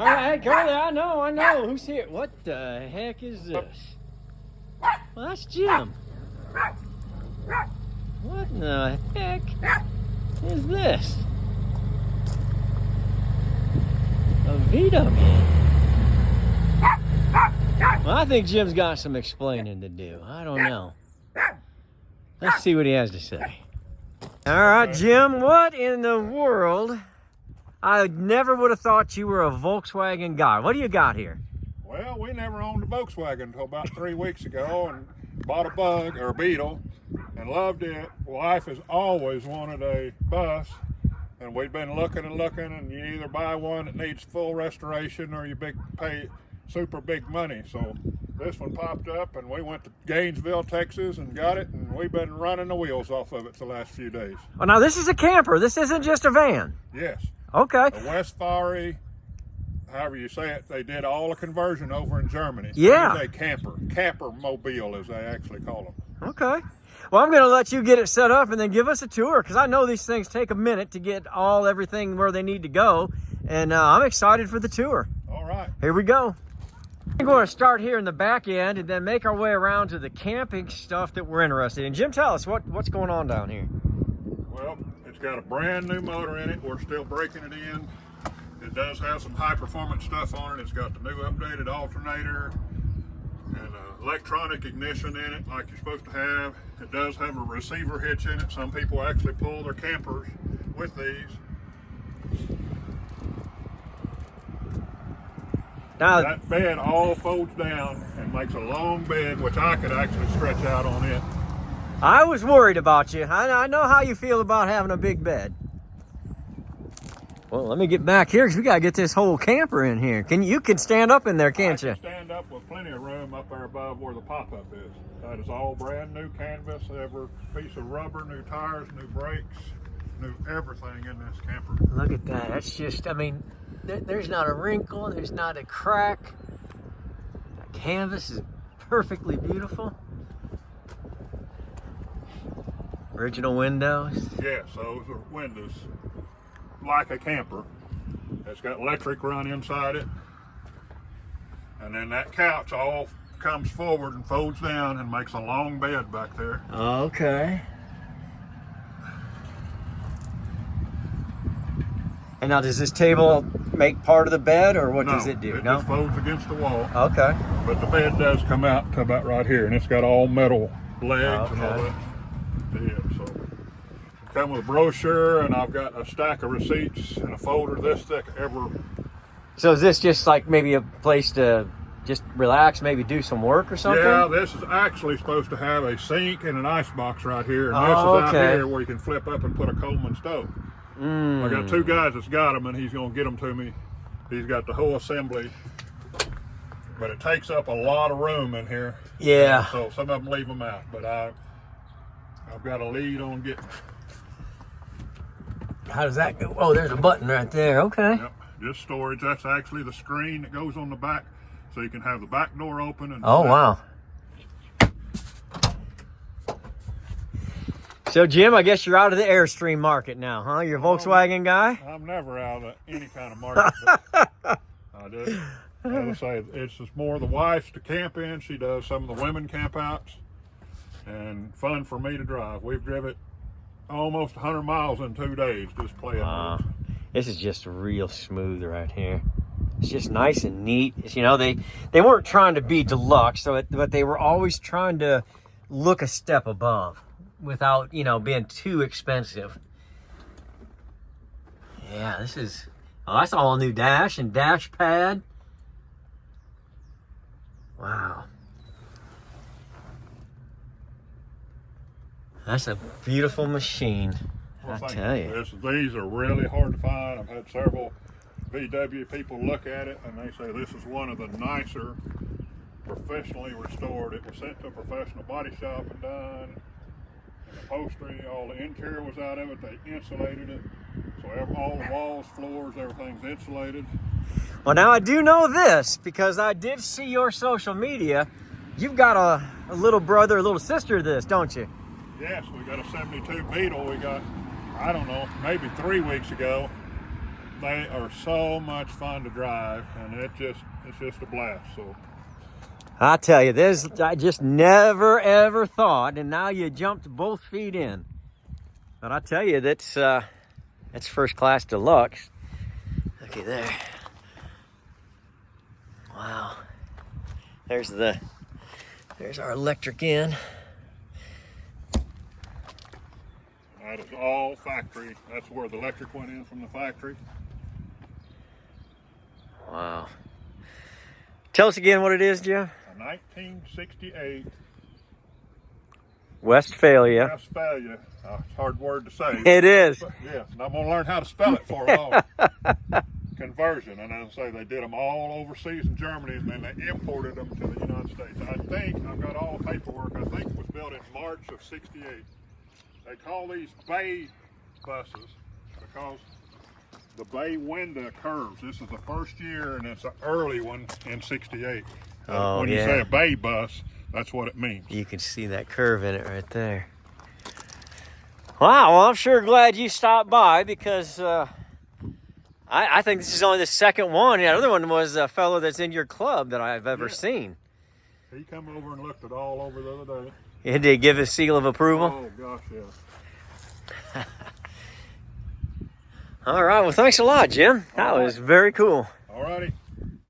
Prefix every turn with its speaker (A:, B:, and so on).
A: All right, Curly, I know. Who's here? What the heck is this? Well, that's Jim. What in the heck is this? A Vito game. Well, I think Jim's got some explaining to do. I don't know. Let's see what he has to say. All right, Jim, what in the world? I never would have thought you were a Volkswagen guy. What do you got here?
B: Well, we never owned a Volkswagen until about 3 weeks ago, and bought a Bug or a Beetle and loved it. Wife has always wanted a bus, and we've been looking, and you either buy one that needs full restoration or you pay super big money. So this one popped up, and we went to Gainesville, Texas, and got it, and we've been running the wheels off of it the last few days.
A: Oh, now this is a camper. This isn't just a van.
B: Yes.
A: Okay.
B: A Westfahre, however you say it, they did all the conversion over in Germany.
A: Yeah.
B: It's a camper mobile, as they actually call them.
A: Okay. Well, I'm going to let you get it set up and then give us a tour, because I know these things take a minute to get everything where they need to go, and I'm excited for the tour.
B: All right.
A: Here we go. We're going to start here in the back end and then make our way around to the camping stuff that we're interested in. Jim, tell us what's going on down here.
B: Well, it's got a brand new motor in it. We're still breaking it in. It does have some high performance stuff on it. It's got the new updated alternator and electronic ignition in it like you're supposed to have. It does have a receiver hitch in it. Some people actually pull their campers with these.
A: Now,
B: that bed all folds down and makes a long bed, which I could actually stretch out on it.
A: I was worried about you. I know how you feel about having a big bed. Well, let me get back here because we got to get this whole camper in here. You can stand up in there, can't you?
B: I can stand up with plenty of room up there above where the pop-up is. That is all brand new canvas, every piece of rubber, new tires, new brakes, new everything in this camper.
A: Look at that. That's just, I mean, there's not a wrinkle, there's not a crack. That canvas is perfectly beautiful. Original windows.
B: Yes, those are windows like a camper. It's got electric run inside it. And then that couch all comes forward and folds down and makes a long bed back there.
A: Okay. And now, does this table make part of the bed, or what does it do?
B: No, it just folds against the wall.
A: Okay.
B: But the bed does come out to about right here, and it's got all metal legs and all that. Yeah, so come with a brochure, and I've got a stack of receipts and a folder this thick.
A: So is this just like maybe a place to just relax, maybe do some work or something?
B: Yeah, this is actually supposed to have a sink and an ice box right here, and this is out here where you can flip up and put a Coleman stove. I got two guys that's got them, and he's going to get them to me. He's got the whole assembly, but it takes up a lot of room in here.
A: Yeah.
B: So some of them leave them out, but I've got a lead on getting.
A: How does that go? Oh, there's a button right there. Okay.
B: Yep, just storage. That's actually the screen that goes on the back, so you can have the back door open. And
A: oh, wow. So, Jim, I guess you're out of the Airstream market now, huh? You're a Volkswagen guy?
B: I'm never out of any kind of market. I just, as I say, it's just more the wife's to camp in. She does some of the women camp outs, and fun for me to drive. We've driven almost 100 miles in 2 days just playing.
A: This is just real smooth right here. It's just nice and neat. It's, you know, they weren't trying to be deluxe, but they were always trying to look a step above without, you know, being too expensive. Yeah, this is, that's all new dash and dash pad. Wow. That's a beautiful machine.
B: Well,
A: I tell you.
B: These are really hard to find. I've had several VW people look at it, and they say this is one of the nicer, professionally restored. It was sent to a professional body shop and done. And the upholstery, all the interior was out of it. They insulated it. So all the walls, floors, everything's insulated.
A: Well, now I do know this because I did see your social media. You've got a little brother, a little sister to this, don't you?
B: Yes, we got a 72 Beetle. We got, I don't know, maybe 3 weeks ago. they are so much fun to drive, and it's just a blast. So
A: I tell you, I just never ever thought, and now you jumped both feet in. But I tell you, that's first class deluxe. Looky there. Wow. There's our electric in.
B: that is all factory. That's where the electric went in from the factory.
A: Wow. Tell us again what it is, Jim.
B: A 1968
A: Westphalia.
B: Westphalia. It's a hard word to say.
A: It is.
B: But yes, and I'm going to learn how to spell it for all. Conversion, and as I say, they did them all overseas in Germany, and then they imported them to the United States. I think I've got all the paperwork. I think it was built in March of '68. They call these bay buses because the bay window curves. This is the first year, and it's an early one in '68.
A: Oh,
B: when you say a bay bus, that's what it means.
A: You can see that curve in it right there. Wow, well, I'm sure glad you stopped by because I think this is only the second one. The other one was a fellow that's in your club that I've ever seen.
B: He come over and looked it all over the other day.
A: Did he give a seal of approval?
B: Oh, gosh, yeah.
A: All right, well, thanks a lot, Jim. That was very cool.
B: All righty.